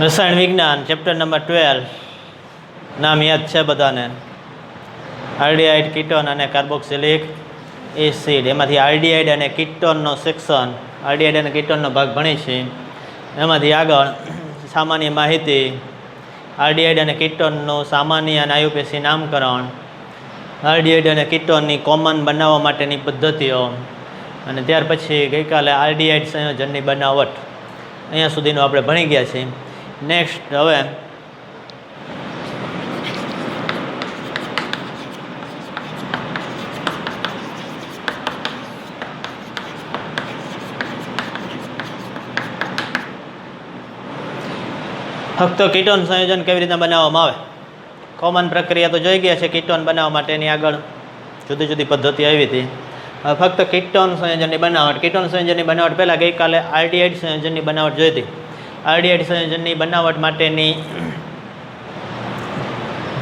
રસાયણ વિજ્ઞાન chapter number 12 નામ યાદ છે બધાને? આલ્ડીહાઇડ, કીટોન અને કાર્બોક્સિલિક એસિડ. એમાંથી આલ્ડીહાઇડ અને કીટોનનો સેક્શન, આલ્ડીહાઇડ અને કીટોનનો ભાગ ભણી છે. એમાંથી આગળ સામાન્ય માહિતી, આલ્ડીહાઇડ અને કીટોનનું સામાન્ય અને આયુપેશી નામકરણ, આલ્ડીહાઇડ અને કીટોનની કોમન બનાવવા માટેની પદ્ધતિઓ, અને ત્યાર પછી ગઈકાલે આલ્ડીહાઇડ સંયોજનની બનાવટ. અહીંયા સુધીનું આપણે ભણી ગયા છીએ. નેક્સ્ટ હવે ફક્ત કીટોન સંયોજન કેવી રીતના બનાવવામાં આવે. કોમન પ્રક્રિયા તો જોઈ ગયા છે કીટોન બનાવવા માટેની, આગળ જુદી જુદી પદ્ધતિ આવી હતી. હવે ફક્ત કીટોન સંયોજનની બનાવટ. કીટોન સંયોજનની બનાવટ પહેલાં ગઈકાલે આલ્ડીહાઇડ સંયોજનની બનાવટ જોઈ હતી. આલ્ડીહાઇડ સંયોજનની બનાવટ માટેની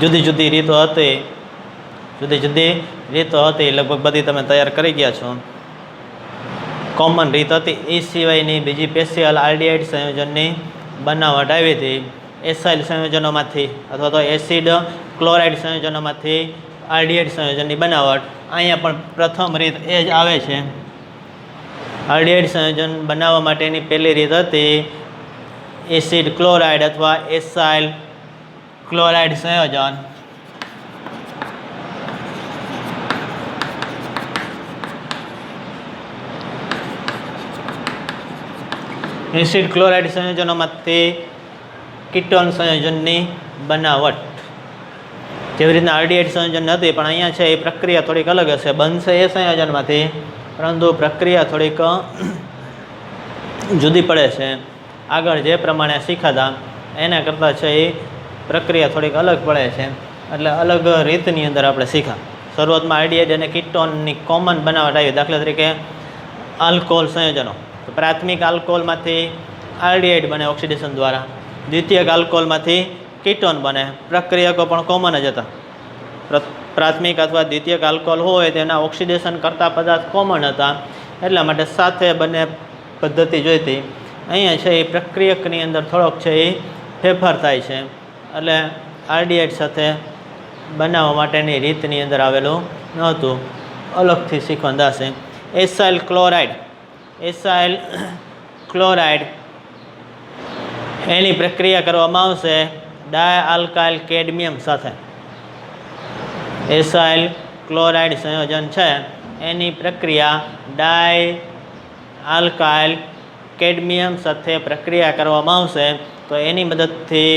જુદી જુદી રીતો હતી. લગભગ બધી તમે તૈયાર કરી ગયા છો. કોમન રીત હતી. એ સિવાયની બીજી સ્પેશિયલ આલ્ડીહાઇડ સંયોજનની બનાવટ આવી હતી. એસાઇલ સંયોજનોમાંથી અથવા તો એસિડ ક્લોરાઇડ સંયોજનોમાંથી આલ્ડીહાઇડ સંયોજનની બનાવટ. અહીંયા પણ પ્રથમ રીત એ જ આવે છે. આલ્ડીહાઇડ સંયોજન બનાવવા માટેની પહેલી રીત હતી એસિડ ક્લોરાઇડ અથવા એસાઇલ ક્લોરાઇડ સંયોજન. એસિડ ક્લોરાઇડ સંયોજનોમાંથી કીટોન સંયોજનની બનાવટ. જેવી રીતના આલ્ડીહાઇડ સંયોજન નથી, પણ અહીંયા છે એ પ્રક્રિયા થોડીક અલગ હશે. બનશે એ સંયોજનમાંથી, પરંતુ પ્રક્રિયા થોડીક જુદી પડે છે. આગળ જે પ્રમાણે શીખાતા એના કરતાં છે એ પ્રક્રિયા થોડીક અલગ પડે છે. એટલે અલગ રીતની અંદર આપણે શીખા. શરૂઆતમાં આલ્ડીહાઇડ અને કીટોનની કોમન બનાવટ આવી. દાખલા તરીકે આલ્કોહોલ સંયોજનો. તો પ્રાથમિક આલ્કોહોલમાંથી આલ્ડીહાઇડ બને ઓક્સિડેશન દ્વારા, દ્વિતીયક આલ્કોહોલમાંથી કીટોન બને. પ્રક્રિયકો પણ કોમન જ હતા. પ્રાથમિક અથવા દ્વિતીયક આલ્કોહોલ હોય તેના ઓક્સિડેશન કરતા પદાર્થ કોમન હતા, એટલા માટે સાથે બંને પદ્ધતિ જોઈતી. અહીંયા છે એ પ્રક્રિયકની અંદર થોડોક છે એ ફેરફાર થાય છે. એટલે આલ્ડીહાઇડ સાથે બનાવવા માટેની રીતની અંદર આવેલું નહોતું, અલગથી શીખવાનું થશે. એસાઇલ ક્લોરાઇડ એની પ્રક્રિયા કરવામાં આવશે ડાયઆલ્કાઇલ કેડમિયમ સાથે. એસાઇલ ક્લોરાઇડ સંયોજન છે એની પ્રક્રિયા ડાયઆલ્કાઇલ કેડમિયમ સાથે પ્રક્રિયા કરવામાં આવશે. તો એની મદદથી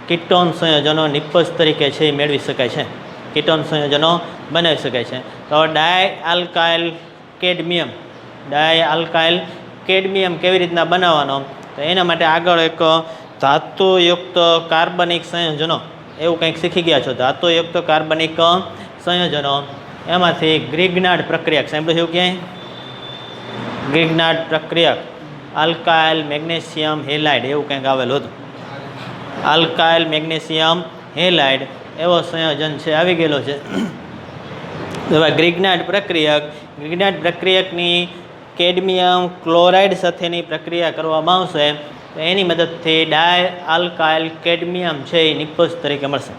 કીટોન સંયોજનો નિપજ તરીકે છે એ મેળવી શકાય છે. કીટોન સંયોજનો બનાવી શકાય છે. તો ડાયઆલ્કાઇલ કેડમિયમ કેવી રીતના બનાવવાનો? તો એના માટે આગળ એક ધાતુયુક્ત કાર્બનિક સંયોજનો એવું કંઈક શીખી ગયા છો. ધાતુયુક્ત કાર્બનિક સંયોજનો, એમાંથી ગ્રિગ્નાર્ડ પ્રક્રિયક સાંભળ્યું છે ક્યાંય? ગ્રિગ્નાર્ડ પ્રક્રિયક આલ્કાઇલ મેગ્નેશિયમ હેલાઇડ એવું કંઈક આવેલું હતું. આલ્કાઇલ મેગ્નેશિયમ હેલાઇડ એવો સંયોજન છે આવી ગયેલો છે. હવે ગ્રિગ્નાર્ડ પ્રક્રિયકની કેડમિયમ ક્લોરાઇડ સાથેની પ્રક્રિયા કરવામાં આવશે. તો એની મદદથી ડાયઆલ્કાઇલ કેડમિયમ છે એ નિપજ તરીકે મળશે.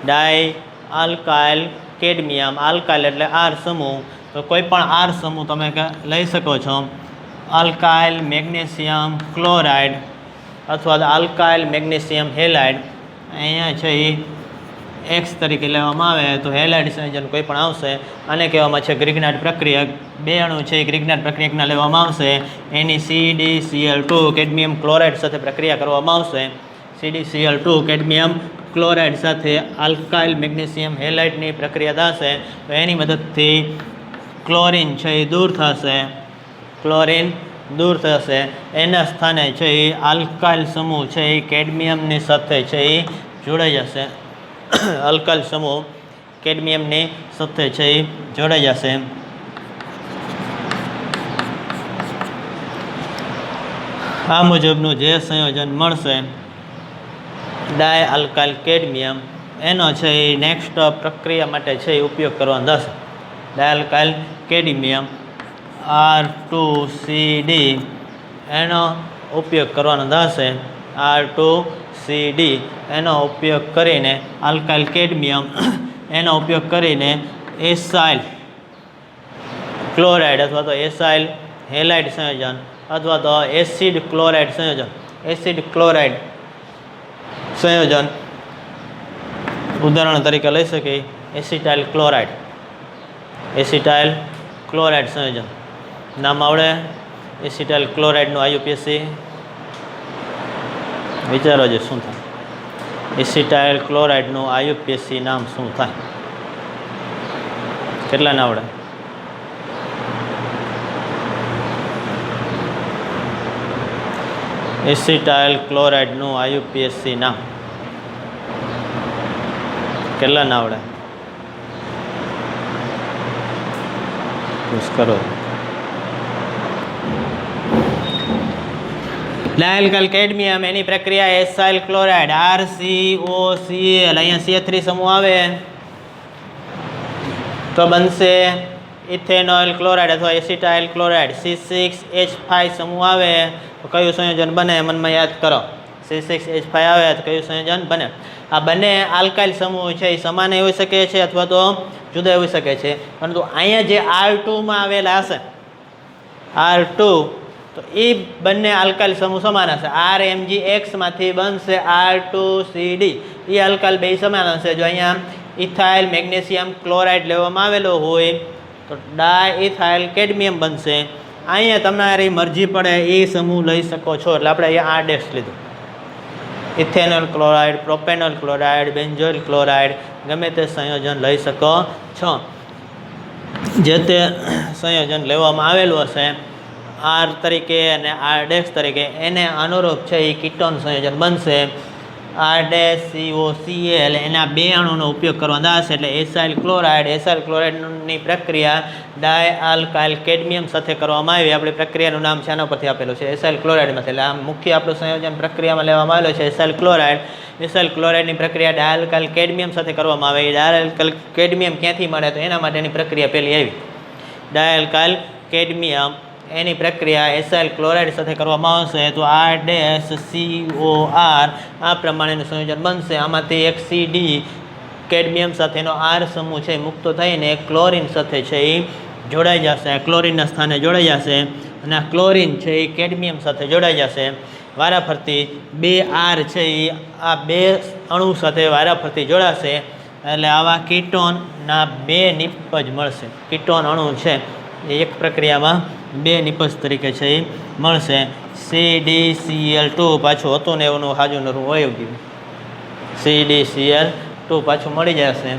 ડાયઆલ્કાઇલ કેડમિયમ, આલ્કાઇલ એટલે આર સમૂહ, તો કોઈ પણ આર સમૂહ તમે લઈ શકો છો. આલ્કાઇલ મેગ્નેશિયમ ક્લોરાઇડ અથવા આલ્કાઇલ મેગ્નેશિયમ હેલાઇડ. અહીંયા છે એ એક્સ તરીકે લેવામાં આવે તો હેલાઇડ સંયોજન કોઈ પણ આવશે. આને કહેવામાં છે ગ્રિગ્નાર્ડ પ્રક્રિયક. બે અણુ છે એ ગ્રિગ્નાર્ડ પ્રક્રિયકના લેવામાં આવશે. એની CdCl2 કેડમિયમ ક્લોરાઇડ સાથે પ્રક્રિયા કરવામાં આવશે. CdCl2 કેડમિયમ ક્લોરાઇડ સાથે આલ્કાઇલ મેગ્નેશિયમ હેલાઇડની પ્રક્રિયા થશે. તો એની મદદથી ક્લોરિન છે એ દૂર થશે. એના સ્થાને છે એ આલ્કાઇલ સમૂહ છે એ કેડમિયમની સાથે છે એ જોડાઈ જશે. આલ્કાઇલ સમૂહ કેડમિયમની સાથે છે એ જોડાઈ જશે. આ મુજબનું જે સંયોજન મળશે ડાયઆલ્કાઇલ કેડમિયમ, એનો છે એ નેક્સ્ટ પ્રક્રિયા માટે છે એ ઉપયોગ કરવાનો થશે. ડાયઆલ્કાઇલ કેડમિયમ R2CD એનો ઉપયોગ કરવાનો થશે. R2CD એનો ઉપયોગ કરીને આલ્કાઇલ કેડમિયમ એનો ઉપયોગ કરીને એસાઇલ ક્લોરાઇડ અથવા તો એસાઇલ હેલાઇડ સંયોજન અથવા તો એસિડ ક્લોરાઇડ સંયોજન ઉદાહરણ તરીકે લઈ શકીએ એસિટાઇલ ક્લોરાઇડ સંયોજન નામ આવડે એસિટાઇલ ક્લોરાઇડનું IUPAC વિચારો જે શું થાય એસિટાઇલ ક્લોરાઇડનું IUPAC નામ શું થાય કેટલાને આવડે એસિટાઇલ ક્લોરાઇડનું IUPAC નામ કેટલાને આવડે પૂછ કરો ડાયલ્કાઇલ કેડમિયમ એની પ્રક્રિયા એસાઇલ ક્લોરાઇડ RCOCl અહીંયા CH3 સમૂહ આવે તો બનશે ઇથેનોઇલ ક્લોરાઇડ અથવા એસિટાઇલ ક્લોરાઇડ C6H5 સમૂહ આવે તો કયું સંયોજન બને મનમાં યાદ કરો C6H5 આવે તો કયું સંયોજન બને આ બંને આલ્કાઇલ સમૂહ છે એ સમાન હોઈ શકે છે અથવા તો જુદા હોઈ શકે છે પરંતુ અહીંયા જે R2 માં આવેલા હશે R2 તો એ બંને આલ્કાઇલ સમૂહ સમાન હશે RMgX માંથી બનશે R2CD એ આલ્કાઇલ બે સમાન હશે જો અહીંયા ઇથાઇલ મેગ્નેશિયમ ક્લોરાઇડ લેવામાં આવેલો હોય તો ડાઇથાઇલ કેડમિયમ બનશે અહીંયા તમારી મરજી પડે એ સમૂહ લઈ શકો છો એટલે આપણે અહીંયા R ડેશ લીધું ethanol chloride propanol chloride benzoyl chloride ગમે તે સંયોજન લઈ શકો છો જે તે સંયોજન લેવામાં આવેલું હશે R તરીકે અને R ડેશ તરીકે એને અનુરૂપ છે એ કીટોન સંયોજન બનશે R ડેશ COCl એના બે અણુનો ઉપયોગ કરવાનો હશે એટલે એસાઇલ ક્લોરાઇડની પ્રક્રિયા ડાયઆલ્કાઇલ કેડમિયમ સાથે કરવામાં આવી આપણી પ્રક્રિયાનું નામ છે આના પરથી આપેલું છે એસાઇલ ક્લોરાઇડમાંથી એટલે આ મુખ્ય આપણું સંયોજન પ્રક્રિયામાં લેવામાં આવેલું છે એસાઇલ ક્લોરાઇડની પ્રક્રિયા ડાયઆલ્કાઇલ કેડમિયમ સાથે કરવામાં આવે ડાયઆલ્કાઇલ કેડમિયમ ક્યાંથી મળે તો એના માટેની પ્રક્રિયા પહેલી આવી ડાયઆલ્કાઇલ કેડમિયમ એની પ્રક્રિયા એસાઇલ ક્લોરાઇડ સાથે કરવામાં આવશે તો R ડેશ COR આ પ્રમાણેનું સંયોજન બનશે આમાંથી એક CD કેડમિયમ સાથેનો R સમૂહ છે મુક્ત થઈને ક્લોરિન સાથે છે એ જોડાઈ જશે ક્લોરિનના સ્થાને જોડાઈ જશે અને આ ક્લોરિન છે એ કેડમિયમ સાથે જોડાઈ જશે વારાફરતી બે R છે એ આ બે અણુ સાથે વારાફરતી જોડાશે એટલે આવા કીટોનના બે નિપજ મળશે કીટોન અણુ છે એ એક પ્રક્રિયામાં બે નિપજ તરીકે છે એ મળશે CdCl2 પાછું હતું ને એનું હાજુ નરું હોય ગયું CdCl2 પાછું મળી જશે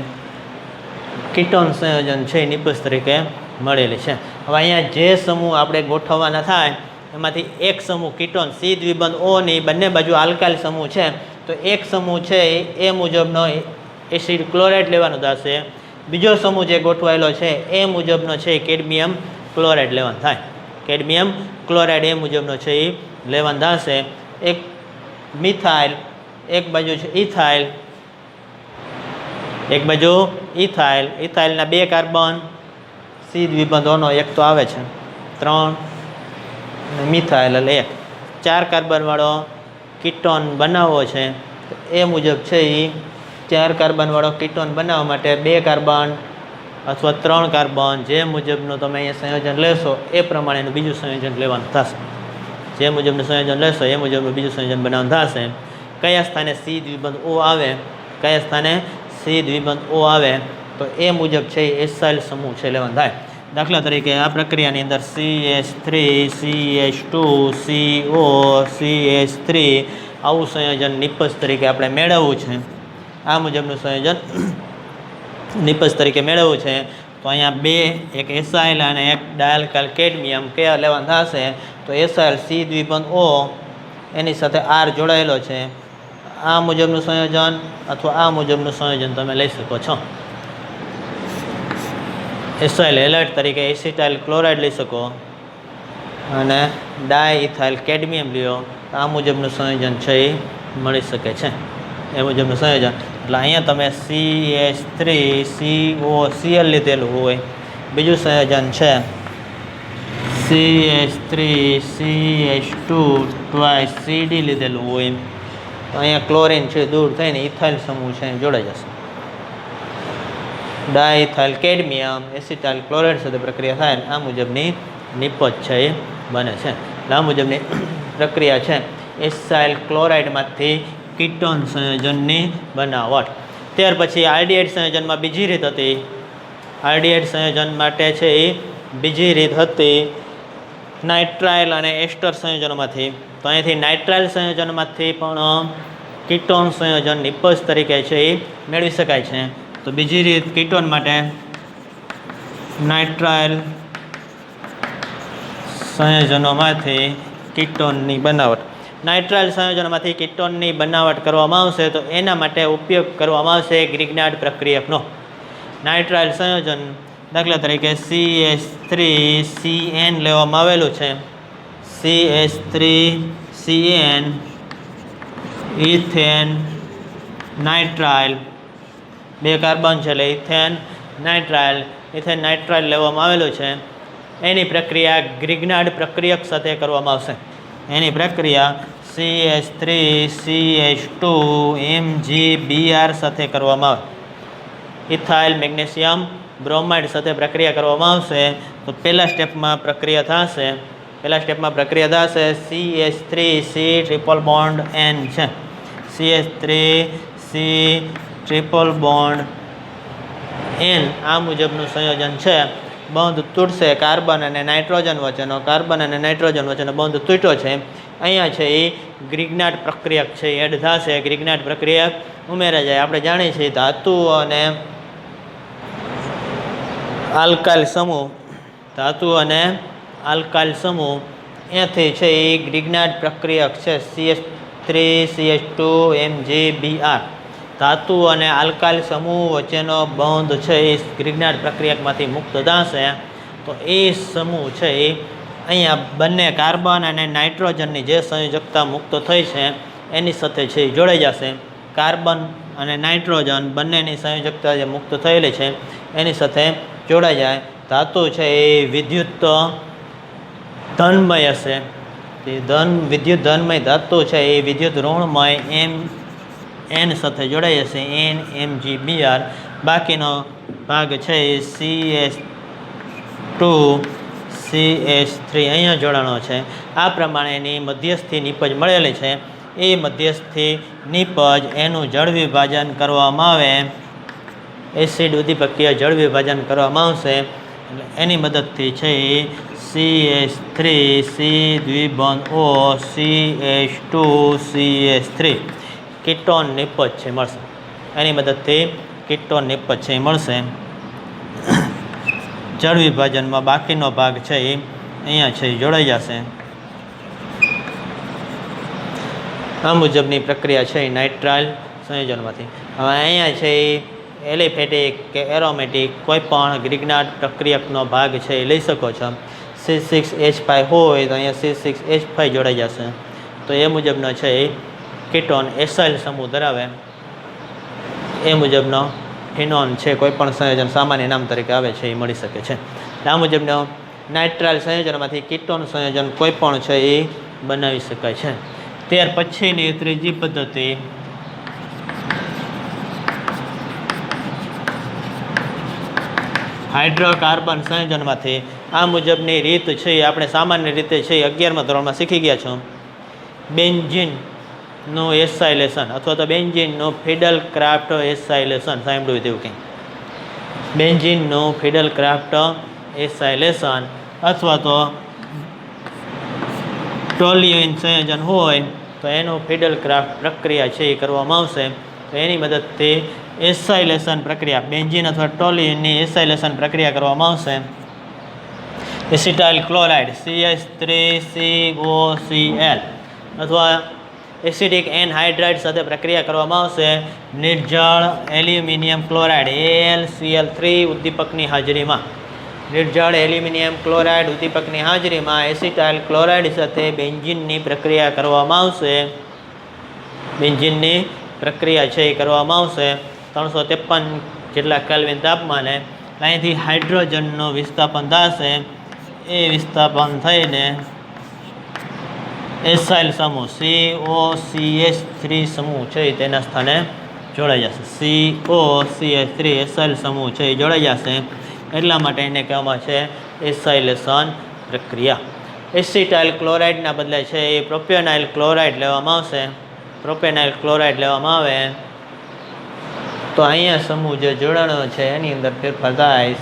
કીટોન સંયોજન છે એ નિપજ તરીકે મળેલી છે હવે અહીંયા જે સમૂહ આપણે ગોઠવવાના થાય એમાંથી એક સમૂહ કીટોન C દ્વિબંધ O ની બંને બાજુ આલ્કાઇલ સમૂહ છે તો એક સમૂહ છે એ મુજબનો એસિડ ક્લોરાઇડ લેવાનો થશે બીજો સમૂહ જે ગોઠવાયેલો છે એ મુજબનો છે કેડમિયમ ક્લોરાઇડ લેવાનું થાય કેડમિયમ ક્લોરાઇડ એ મુજબનો છે એ લેવાનું થશે એક મિથાઇલ એક બાજુ છે ઇથાઇલ એક બાજુ ઇથાઇલના બે કાર્બન C દ્વિબંધોનો એક તો આવે છે 3 અને મિથાઇલ એટલે 1 4 કાર્બનવાળો કીટોન બનાવવો છે એ મુજબ છે એ 4 કાર્બનવાળો કીટોન બનાવવા માટે 2 કાર્બન અથવા 3 કાર્બન જે મુજબનું તમે અહીંયા સંયોજન લેશો એ પ્રમાણેનું બીજું સંયોજન લેવાનું થશે જે મુજબનું સંયોજન લેશો એ મુજબનું બીજું સંયોજન બનાવવાનું થશે કયા સ્થાને C દ્વિબંધ O આવે કયા સ્થાને C દ્વિબંધ O આવે તો એ મુજબ છે એ એસાઇલ સમૂહ છે લેવાનું થાય દાખલા તરીકે આ પ્રક્રિયાની અંદર CH3 CH2 CO CH3 આવું સંયોજન નિપજ તરીકે આપણે મેળવવું છે આ મુજબનું સંયોજન નિપજ તરીકે મેળવવું છે તો અહીંયા બે એક એસાઇલ અને એક ડાયલ્કાઇલ કેડમિયમ કયા લેવાનું થશે તો એસાઇલ C દ્વિબંધ O એની સાથે R જોડાયેલો છે આ મુજબનું સંયોજન અથવા આ મુજબનું સંયોજન તમે લઈ શકો છો એસાઇલ હેલાઇડ તરીકે એસિટાઇલ ક્લોરાઇડ લઈ શકો અને ડાયઇથાઇલ કેડમિયમ લ્યો આ મુજબનું સંયોજન છે એ મળી શકે છે એ મુજબનું સંયોજન એટલે અહીંયા તમે CH3COCl લીધેલું હોય બીજું સંયોજન છે CH3CH2 ટ્વાઇસ CD લીધેલું હોય તો અહીંયા ક્લોરીન છે દૂર થઈને ઇથાઇલ સમૂહ છે જોડાઈ જશે. ડાયથાઇલ કેડમિયમ એસિટાઇલ ક્લોરાઇડ સાથે પ્રક્રિયા થાય આ મુજબની નિપજ છે એ બને છે. આ મુજબની પ્રક્રિયા છે એસાઇલ ક્લોરાઇડમાંથી કીટોન સંયોજનની બનાવટ. ત્યાર પછી આરડીએચ સંયોજનમાં બીજી રીત હતી. આરડીએચ સંયોજન માટે છે એ બીજી રીત હતી નાઇટ્રાઇલ અને એસ્ટર સંયોજનોમાંથી. તો અહીંથી નાઇટ્રાઇલ સંયોજનમાંથી પણ કીટોન સંયોજન નિપજ તરીકે છે એ મેળવી શકાય છે. તો બીજી રીત કીટોન માટે નાઇટ્રાઇલ સંયોજનોમાંથી કીટોનની બનાવટ. નાઇટ્રાઇલ સંયોજનોમાંથી કીટોનની બનાવટ કરવામાં આવશે તો એના માટે ઉપયોગ કરવામાં આવશે ગ્રિગ્નાર્ડ પ્રક્રિયકનો. નાઇટ્રાઇલ સંયોજન દાખલા તરીકે CH3CN લેવામાં આવેલું છે. CH3CN ઇથેન નાઇટ્રાઇલ 2 કાર્બન છે એટલે ઇથેન નાઇટ્રાઇલ લેવામાં આવેલું છે. એની પ્રક્રિયા ગ્રિગ્નાર્ડ પ્રક્રિયક સાથે કરવામાં આવશે. એની પ્રક્રિયા CH3CH2 MgBr સાથે કરવામાં આવે. ઇથાઇલ મેગ્નેશિયમ બ્રોમાઇડ સાથે પ્રક્રિયા કરવામાં આવશે તો પહેલા સ્ટેપમાં પ્રક્રિયા થશે CH3C ટ્રિપલ બોન્ડ N છે. CH3C ટ્રિપલ બોન્ડ N આ મુજબનું સંયોજન છે. બંધ તૂટશે કાર્બન અને નાઇટ્રોજન વચ્ચેનો બંધ તૂટ્યો છે. અહીંયા છે એ ગ્રિગ્નાર્ડ પ્રક્રિયક છે એડ થશે. ગ્રિગ્નાર્ડ પ્રક્રિયક ઉમેરા જાય. આપણે જાણીએ છીએ ધાતુ અને આલ્કાઇલ સમૂહ એથી છે એ ગ્રિગ્નાર્ડ પ્રક્રિયક છે CH3CH2 MgBr. ધાતુ અને આલ્કાઇલ સમૂહ વચ્ચેનો બંધ છે એ ગ્રિગ્નાર્ડ પ્રક્રિયકમાંથી મુક્ત થશે. તો એ સમૂહ છે એ અહીંયા બંને કાર્બન અને નાઇટ્રોજનની જે સંયોજકતા મુક્ત થઈ છે એની સાથે છે એ જોડાઈ જશે. કાર્બન અને નાઇટ્રોજન બંનેની સંયોજકતા જે મુક્ત થયેલી છે એની સાથે જોડાઈ જાય. ધાતુ છે એ વિદ્યુત ધનમય હશે. વિદ્યુત ધનમય ધાતુ છે એ વિદ્યુત ઋણમય N સાથે જોડાઈ જશે NMgBr. બાકીનો ભાગ છે એ CH2CH3 અહીંયા જોડાણો છે. આ પ્રમાણેની મધ્યસ્થી નિપજ મળેલી છે. એ મધ્યસ્થી નિપજ એનું જળ વિભાજન કરવામાં આવે. એસિડ ઉદ્દીપકીય જળ વિભાજન કરવામાં આવશે એટલે એની મદદથી છે એ CH3C દ્વિબંધ O CH2CH3 કીટોન નિપજ છે મળશે. એની મદદથી કીટોન નિપજ છે મળશે. જળ વિભાજનમાં બાકીનો ભાગ છે એ અહીંયા છે જોડાઈ જશે. આ મુજબની પ્રક્રિયા છે નાઇટ્રાઇલ સંયોજનમાંથી. હવે અહીંયા છે એ એલિફેટિક કે એરોમેટિક કોઈ પણ ગ્રિગ્નાર્ડ પ્રક્રિયકનો ભાગ છે એ લઈ શકો છો. C6H5 હોય તો અહીંયા C6H5 જોડાઈ જશે. તો એ મુજબનો છે એ કીટોન એસાઇલ સમૂહ ધરાવે. એ મુજબનો ફિનોન છે કોઈ પણ સંયોજન સામાન્ય નામ તરીકે આવે છે એ મળી શકે છે. આ મુજબનો નાઇટ્રાઇલ સંયોજનમાંથી કીટોન સંયોજન કોઈ પણ છે એ બનાવી શકાય છે. ત્યાર પછીની ત્રીજી પદ્ધતિ હાઇડ્રોકાર્બન સંયોજનમાંથી. આ મુજબની રીત છે એ આપણે સામાન્ય રીતે છે 11મા ધોરણમાં શીખી ગયા છો. બેન્ઝીનનું એસાઇલેશન અથવા તો બેન્ઝીનનું ફિડલ ક્રાફ્ટ એસાઇલેશન સાંભળ્યું તેવું કંઈ. બેન્ઝીનનું ફિડલ ક્રાફ્ટ એસાઇલેશન અથવા તો ટોલ્યુઇન સંયોજન હોય તો એનું ફિડલ ક્રાફ્ટ પ્રક્રિયા છે એ કરવામાં આવશે. તો એની મદદથી એસાઇલેશન પ્રક્રિયા બેન્ઝીન અથવા ટોલ્યુઇનની એસાઇલેશન પ્રક્રિયા કરવામાં આવશે. એસિટાઇલ ક્લોરાઇડ CH3COCl અથવા એસિડિક એનહાઇડ્રાઇડ સાથે પ્રક્રિયા કરવામાં આવશે. નિર્જળ એલ્યુમિનિયમ ક્લોરાઇડ AlCl3 ઉદ્દીપકની હાજરીમાં એસિટાઇલ ક્લોરાઇડ સાથે બેન્ઝીનની પ્રક્રિયા કરવામાં આવશે. બેન્ઝીનની પ્રક્રિયા છે એ કરવામાં આવશે 353 જેટલા કેલ્વિન તાપમાને. અહીંથી હાઇડ્રોજનનું વિસ્થાપન થશે એ વિસ્થાપન થઈને એસાઇલ સમૂહ COCH3 સમૂહ છે તેના સ્થાને જોડાઈ જશે. COCH3 એસાઇલ સમૂહ છે એ જોડાઈ જશે, એટલા માટે એને કહેવામાં છે એસાઇલેશન પ્રક્રિયા. એસિટાઇલ ક્લોરાઇડના બદલે છે એ પ્રોપેનાઇલ ક્લોરાઇડ લેવામાં આવશે. પ્રોપેનાઇલ ક્લોરાઇડ લેવામાં આવે તો અહીંયા સમૂહ જે જોડાણો છે એની અંદર ફેરફાર થાય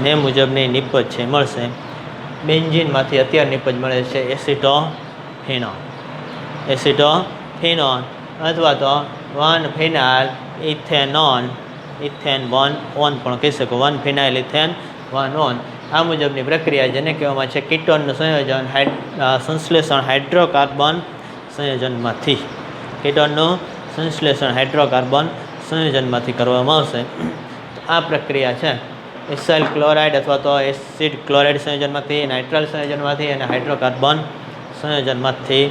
ને મુજબની નિપજ છે મળશે. બેન્ઝીનમાંથી અત્યારે નિપજ મળે છે એસિટોફિનોન અથવા તો 1-ફિનાઇલ ઇથેનોન, ઇથેન 1-ઓન પણ કહી શકો, 1-ફિનાઇલ ઇથેન 1-ઓન. આ મુજબની પ્રક્રિયા જેને કહેવામાં છે કીટોનનું સંયોજન સંશ્લેષણ હાઇડ્રોકાર્બન સંયોજનમાંથી, કીટોનનું સંશ્લેષણ હાઇડ્રોકાર્બન સંયોજનમાંથી કરવામાં આવશે. આ પ્રક્રિયા છે એસાઇલ ક્લોરાઇડ અથવા તો એસિડ ક્લોરાઇડ સંયોજનમાંથી, નાઇટ્રલ સંયોજનમાંથી અને હાઇડ્રોકાર્બન સંયોજનમાંથી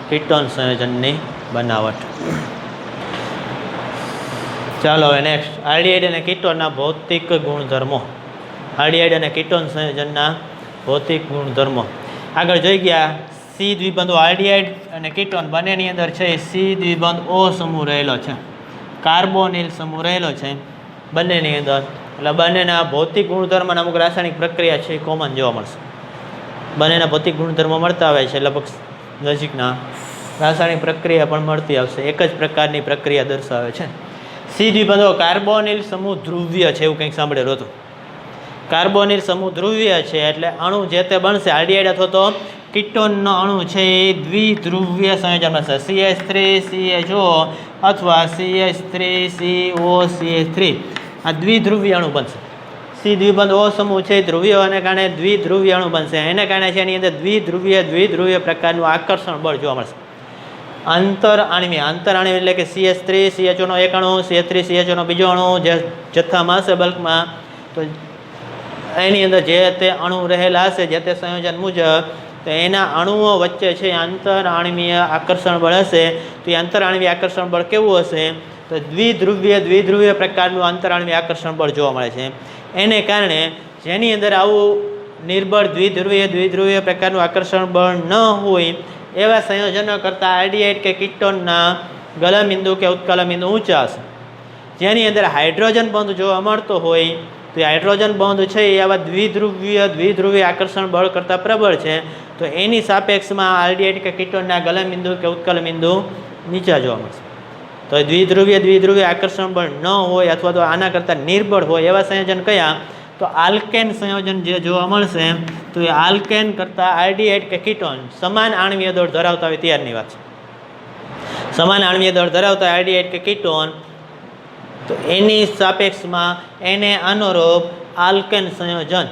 કીટોન સંયોજનની બનાવટ. ચાલો હવે નેક્સ્ટ, આલ્ડીહાઇડ અને કીટોનના ભૌતિક ગુણધર્મો. આલ્ડીહાઇડ અને કીટોન સંયોજનના ભૌતિક ગુણધર્મો આગળ જોઈ ગયા. C દ્વિબંધો આલ્ડીહાઇડ અને કીટોન બંનેની અંદર છે C દ્વિબંધ O સમૂહ રહેલો છે, કાર્બોનિલ સમૂહ રહેલો છે બંનેની અંદર. એટલે બંનેના ભૌતિક ગુણધર્મના અમુક રાસાયણિક પ્રક્રિયા છે એ કોમન જોવા મળશે. બંનેના ભૌતિક ગુણધર્મો મળતા આવે છે, લગભગ નજીકના રાસાયણિક પ્રક્રિયા પણ મળતી આવશે, એક જ પ્રકારની પ્રક્રિયા દર્શાવે છે. C દ્વિબંધો કાર્બોનિલ સમૂહ ધ્રુવ્ય છે, એવું કંઈક સાંભળેલું હતું. કાર્બોનિલ સમૂહ ધ્રુવ્ય છે એટલે અણુ જે તે બનશે આલ્ડીહાઇડ અથવા તો કીટોનનો અણુ છે એ દ્વિધ્રુવ્ય સંયોજન બનશે. CH3CHO અથવા CH3COCH3 આ દ્વિધ્રુવી અણુ બનશે. C દ્વિબંધ O સમૂહ છે ધ્રુવીયોને કારણે દ્વિધ્રુવી અણુ બનશે. એને કારણે છે એની અંદર દ્વિધ્રુવીય પ્રકારનું આકર્ષણ બળ જોવા મળશે. આંતરઆણવીય એટલે કે CH3CHO નો એક અણુ, CH3CHO નો બીજો અણુ જે જથ્થામાં હશે બલ્કમાં, તો એની અંદર જે તે અણુ રહેલા હશે જે તે સંયોજન મુજબ, તો એના અણુઓ વચ્ચે છે આંતરઆણવીય આકર્ષણ બળ હશે. તો એ આંતરઆણવીય આકર્ષણ બળ કેવું હશે? તો દ્વિધ્રુવીય પ્રકારનું આંતરઆણવીય આકર્ષણ બળ જોવા મળે છે. એને કારણે જેની અંદર આવું નિર્બળ દ્વિધ્રુવીય પ્રકારનું આકર્ષણ બળ ન હોય એવા સંયોજનો કરતાં આલ્ડીહાઇડ કે કીટોનના ગલનબિંદુ કે ઉત્કલનબિંદુ ઊંચા હશે. જેની અંદર હાઇડ્રોજન બંધ જોવા મળતો હોય તો એ હાઇડ્રોજન બંધ છે એ આવા દ્વિધ્રુવીય આકર્ષણ બળ કરતાં પ્રબળ છે. તો એની સાપેક્ષમાં આલ્ડીહાઇડ કે કીટોનના ગલનબિંદુ કે ઉત્કલનબિંદુ નીચા જોવા મળશે. તો દ્વિધ્રુવીય આકર્ષણ બળ ન હોય અથવા તો આના કરતાં નિર્બળ હોય એવા સંયોજન કયા? તો આલ્કેન સંયોજન જે જોવા મળશે તો એ આલ્કેન કરતાં આલ્ડીહાઇડ કે કીટોન સમાન આણવીય દળ ધરાવતા હોય ત્યારની વાત છે. સમાન આણવીય દળ ધરાવતા આલ્ડીહાઇડ કે કીટોન, તો એની સાપેક્ષમાં એને અનુરૂપ આલ્કેન સંયોજન,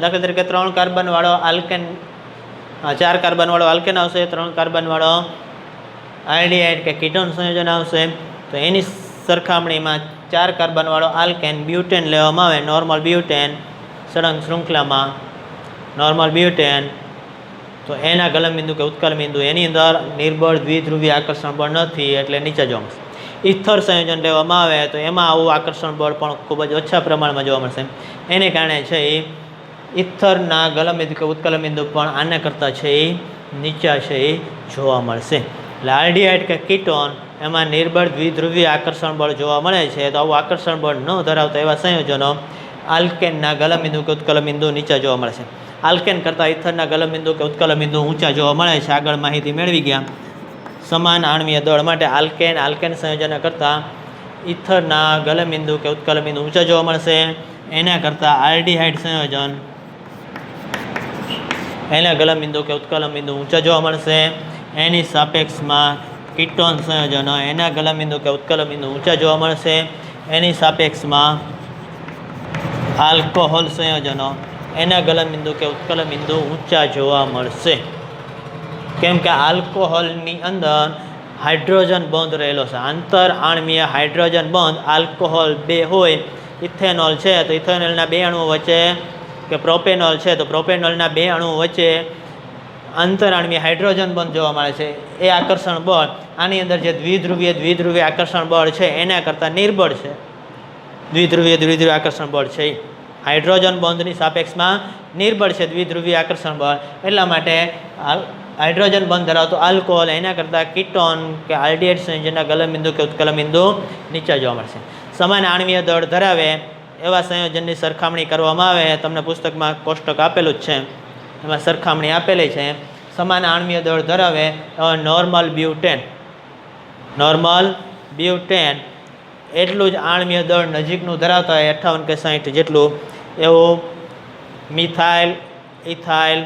દાખલા તરીકે 3 કાર્બનવાળો આલ્કેન, 4 કાર્બનવાળો આલ્કેન આવશે, 3 કાર્બનવાળો આલ્ડીહાઇડ કે કીટોન સંયોજન આવશે. તો એની સરખામણીમાં 4 કાર્બનવાળો આલ્કેન બ્યુટેન લેવામાં આવે, નોર્મલ બ્યુટેન સળંગ શૃંખલામાં નોર્મલ બ્યુટેન, તો એના ગલનબિંદુ કે ઉત્કલનબિંદુ એની અંદર નિર્બળ દ્વિધ્રુવીય આકર્ષણ બળ નથી એટલે નીચે જોવા મળશે. ઇથર સંયોજન લેવામાં આવે તો એમાં આવું આકર્ષણ બળ પણ ખૂબ જ ઓછા પ્રમાણમાં જોવા મળશે. એને કારણે છે એ ઇથરના ગલનબિંદુ કે ઉત્કલનબિંદુ પણ આના કરતાં છે એ નીચા છે એ જોવા મળશે. એટલે આલ્ડીહાઇડ કે કીટોન એમાં નિર્બળ દ્વિધ્રુવીય આકર્ષણ બળ જોવા મળે છે. તો આવું આકર્ષણ બળ ન ધરાવતા એવા સંયોજનો આલ્કેનના ગલનબિંદુ કે ઉત્કલનબિંદુ નીચા જોવા મળે છે. આલ્કેન કરતાં ઇથરના ગલનબિંદુ કે ઉત્કલનબિંદુ ઊંચા જોવા મળે છે. આગળ માહિતી મેળવી ગયા. સમાન આણવીય દળ માટે આલ્કેન સંયોજન કરતાં ઇથરના ગલનબિંદુ કે ઉત્કલનબિંદુ ઊંચા જોવા મળશે. એના કરતાં આલ્ડીહાઇડ સંયોજન એના ગલનબિંદુ કે ઉત્કલનબિંદુ ઊંચા જોવા મળશે. એની સાપેક્ષમાં કીટોન સંયોજનો એના ગલનબિંદુ કે ઉત્કલનબિંદુ ઊંચા જોવા મળશે. એની સાપેક્ષમાં આલ્કોહોલ સંયોજનો એના ગલનબિંદુ કે ઉત્કલનબિંદુ ઊંચા જોવા મળશે. કેમ કે આલ્કોહોલની અંદર હાઇડ્રોજન બંધ રહેલો છે, આંતરઆણવીય હાઇડ્રોજન બંધ આલ્કોહોલ 2 હોય. ઇથેનોલ છે તો ઇથેનોલના 2 અણુઓ વચ્ચે, કે પ્રોપેનોલ છે તો પ્રોપેનોલના 2 અણુઓ વચ્ચે આંતરઆણવીય હાઇડ્રોજન બંધ જોવા મળે છે. એ આકર્ષણ બળ આની અંદર જે દ્વિધ્રુવીય આકર્ષણ બળ છે એના કરતાં નિર્બળ છે. દ્વિધ્રુવીય આકર્ષણ બળ છે એ હાઇડ્રોજન બોન્ડની સાપેક્ષમાં નિર્બળ છે દ્વિધ્રુવીય આકર્ષણ બળ. એટલા માટે હાઇડ્રોજન બોન્ડ ધરાવતો આલ્કોહોલ એના કરતાં કીટોન કે આલ્ડિહાઇડ સંયોજનના ગલનબિંદુ કે ઉત્કલનબિંદુ નીચા જોવા મળશે. સમાન આણ્વીય દળ ધરાવે એવા સંયોજનની સરખામણી કરવામાં આવે. તમને પુસ્તકમાં કોષ્ટક આપેલું જ છે, એમાં સરખામણી આપેલી છે. સમાન આણ્વીય દળ ધરાવે નોર્મલ બ્યુટેન એટલું જ આણ્વીય દળ નજીકનું ધરાવતા હોય 58 કે 60 જેટલું, એવું મિથાઇલ, ઇથાઇલ,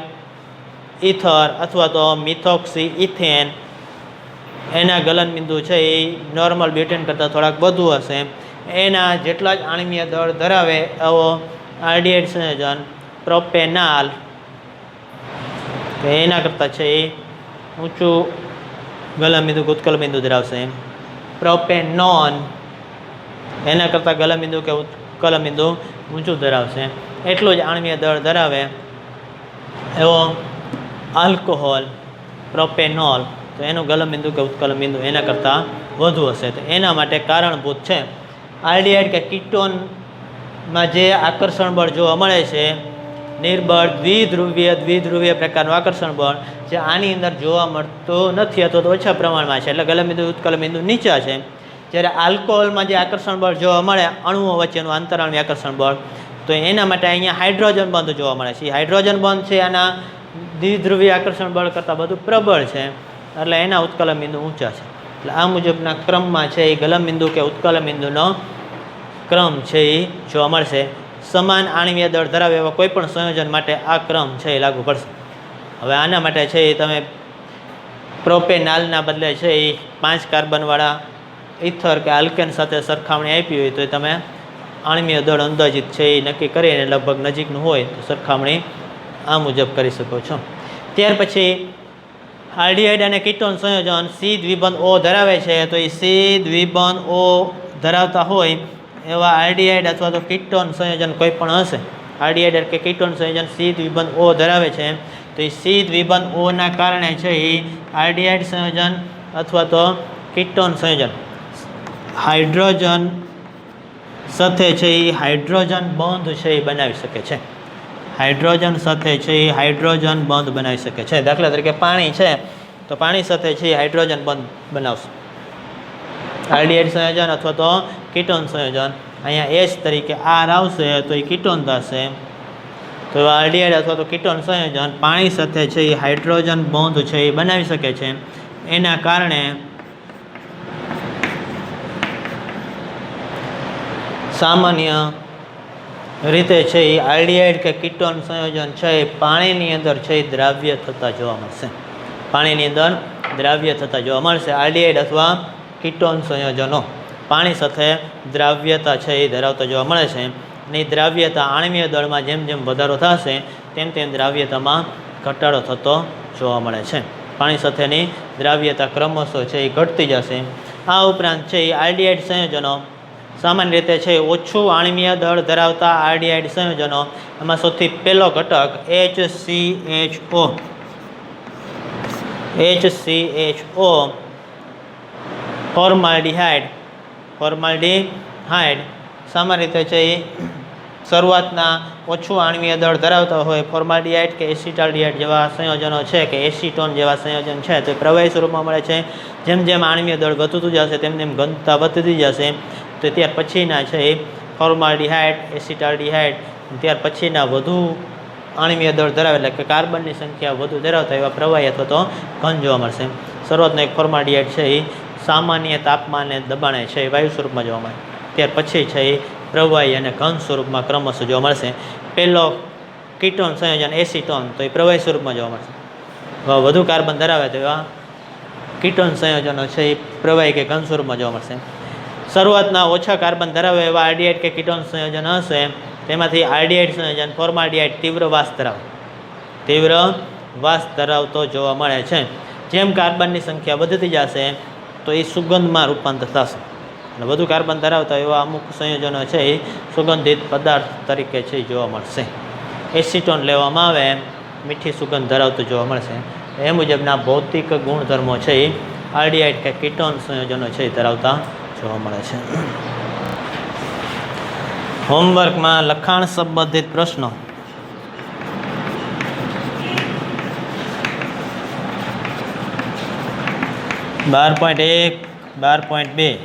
ઇથર અથવા તો મિથોક્સી ઇથેન એના ગલનબિંદુ છે એ નોર્મલ બ્યુટેન કરતાં થોડાક વધુ હશે. એના જેટલા જ આણ્વીય દળ ધરાવે એવો આલ્ડિહાઇડ સંયોજન પ્રોપેનાલ કે એના કરતાં છે એ ઊંચું ગલનબિંદુ ઉત્કલબિંદુ ધરાવશે. પ્રોપેનોન એના કરતાં ગલનબિંદુ કે ઉત્કલબિંદુ ઊંચું ધરાવશે. એટલું જ આણ્વીય દળ ધરાવે એવો આલ્કોહોલ પ્રોપેનોલ, તો એનું ગલનબિંદુ કે ઉત્કલનબિંદુ એના કરતાં વધુ હશે. તો એના માટે કારણભૂત છે આલ્ડિહાઇડ કે કીટોનમાં જે આકર્ષણ બળ જોવા મળે છે નિર્બળ દ્વિધ્રુવીય પ્રકારનું આકર્ષણ બળ, જે આની અંદર જોવા મળતું નથી અથવા તો ઓછા પ્રમાણમાં છે, એટલે ગલનબિંદુ ઉત્કલનબિંદુ નીચા છે. જ્યારે આલ્કોહોલમાં જે આકર્ષણ બળ જોવા મળે અણુઓ વચ્ચેનું આંતરાણ્વીય આકર્ષણ બળ, તો એના માટે અહીંયા હાઇડ્રોજન બંધ જોવા મળે છે. હાઇડ્રોજન બંધ છે આના દ્વિધ્રુવીય આકર્ષણ બળ કરતાં બધું પ્રબળ છે, એટલે એના ઉત્કલનબિંદુ ઊંચા છે. એટલે આ મુજબના ક્રમમાં છે એ ગલનબિંદુ કે ઉત્કલનબિંદુનો ક્રમ છે એ જોવા મળશે. સમાન આણ્વીય દળ ધરાવે એવા કોઈ પણ સંયોજન માટે આ ક્રમ છે એ લાગુ પડશે. હવે આના માટે છે એ તમે પ્રોપેનાલના બદલે છે એ 5 કાર્બનવાળા ઇથર કે આલ્કેન સાથે સરખામણી આપી હોય તો તમે આણ્વીય દળ અંદાજિત છે એ નક્કી કરીને લગભગ નજીકનું હોય તો સરખામણી આ મુજબ કરી શકો છો. ત્યાર પછી આલ્ડિહાઇડ અને કીટોન સંયોજન સી દ્વિબંધ O ધરાવે છે, તો એ સી દ્વિબંધ O ધરાવતા હોય એવા આલ્ડિહાઇડ અથવા તો કીટોન સંયોજન કોઈ પણ હશે. આલ્ડિહાઇડ કે કીટોન સંયોજન સી દ્વિબંધ O ધરાવે છે, તો એ સી દ્વિબંધ Oના કારણે છે એ આલ્ડિહાઇડ સંયોજન અથવા તો કીટોન સંયોજન હાઇડ્રોજન સાથે છે એ હાઇડ્રોજન બંધ છે એ બનાવી શકે છે. હાઇડ્રોજન સાથે છે એ હાઇડ્રોજન બંધ બનાવી શકે છે. દાખલા તરીકે પાણી છે તો પાણી સાથે છે એ હાઇડ્રોજન બંધ બનાવશે. આલ્ડિહાઇડ સંયોજન અથવા તો કીટોન સંયોજન અહીંયા H તરીકે R આવશે તો એ કીટોન થશે. તો આલ્ડિહાઇડ અથવા તો કીટોન સંયોજન પાણી સાથે છે એ હાઇડ્રોજન બંધ છે એ બનાવી શકે છે. એના કારણે સામાન્ય રીતે છે એ આલ્ડિહાઇડ કે કીટોન સંયોજન છે એ પાણીની અંદર છે એ દ્રાવ્ય થતા જોવા મળશે. પાણીની અંદર દ્રાવ્ય થતા જોવા મળશે. આલ્ડિહાઇડ અથવા કીટોન સંયોજનો પાણી સાથે દ્રાવ્યતા છે એ ધરાવતા જોવા મળે છે. અને એ દ્રાવ્યતા આણ્વીય દળમાં જેમ જેમ વધારો થશે તેમ તેમ દ્રાવ્યતામાં ઘટાડો થતો જોવા મળે છે. પાણી સાથેની દ્રાવ્યતા ક્રમશઃ છે એ ઘટતી જશે. આ ઉપરાંત છે એ આલ્ડિહાઇડ સંયોજનો સામાન્ય રીતે છે ઓછું આણ્વીય દળ ધરાવતા આલ્ડિહાઇડ સંયોજનો, એમાં સૌથી પહેલો ઘટક HCHO ફોર્માલ્ડિહાઇડ સામાન્ય રીતે છે એ શરૂઆતના ઓછું આણ્વીય દળ ધરાવતા હોય ફોર્માલ્ડિહાઇડ કે એસિટાલ્ડિહાઇડ જેવા સંયોજનો છે કે એસિટોન જેવા સંયોજન છે તો પ્રવાહી સ્વરૂપમાં મળે છે. જેમ જેમ આણ્વીય દળ વધતું જશે તેમ તેમ ઘનતા વધતી જશે. તો ત્યાર પછીના છે એ ફોર્માલ્ડિહાઇડ એસિટાલ્ડિહાઇડ ત્યાર પછીના વધુ આણ્વીય દળ ધરાવે એટલે કે કાર્બનની સંખ્યા વધુ ધરાવતા એવા પ્રવાહી અથવા તો ઘન જોવા મળશે. શરૂઆતનો એક ફોર્માલ્ડિહાઇડ છે એ સામાન્ય તાપમાને દબાણે છે એ વાયુ સ્વરૂપમાં જોવા મળે. ત્યાર પછી છે એ પ્રવાહી અને ઘન સ્વરૂપમાં ક્રમશઃ જોવા મળશે. પહેલો કીટોન સંયોજન એસિટોન તો એ પ્રવાહી સ્વરૂપમાં જોવા મળશે. વધુ કાર્બન ધરાવે તો એવા કીટોન સંયોજનો છે એ પ્રવાહી કે ઘન સ્વરૂપમાં જોવા મળશે. શરૂઆતના ઓછા કાર્બન ધરાવે એવા આલ્ડિહાઇડ કે કીટોન સંયોજન હશે તેમાંથી આલ્ડિહાઇડ સંયોજન ફોર્માલ્ડિહાઇડ તીવ્ર વાસ ધરાવતો જોવા મળે છે. જેમ કાર્બનની સંખ્યા વધતી જશે તો એ સુગંધમાં રૂપાંતર થશે અને વધુ કાર્બન ધરાવતા એવા અમુક સંયોજનો છે એ સુગંધિત પદાર્થ તરીકે છે જોવા મળશે. એસિટોન લેવામાં આવે મીઠી સુગંધ ધરાવતું જોવા મળશે. એ મુજબના ભૌતિક ગુણધર્મો છે એ આલ્ડિહાઇડ કે કીટોન સંયોજનો છે એ ધરાવતા જોવા મળે છે. હોમવર્કમાં લખાણ સંબંધિત પ્રશ્નો. 12.1, 12.2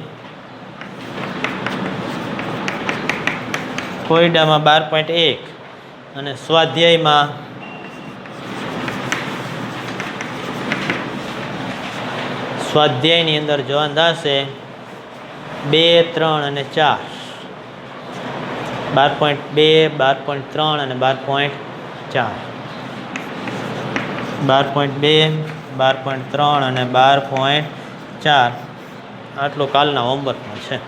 કોયડામાં 12.1 અને સ્વાધ્યાયમાં સ્વાધ્યાયની અંદર જવાબ થશે 2, 3 અને 4. 12.2, 12.3 અને 12.4. 12.2, 12.3 અને 12.4 આટલું કાલના હોમવર્કમાં છે.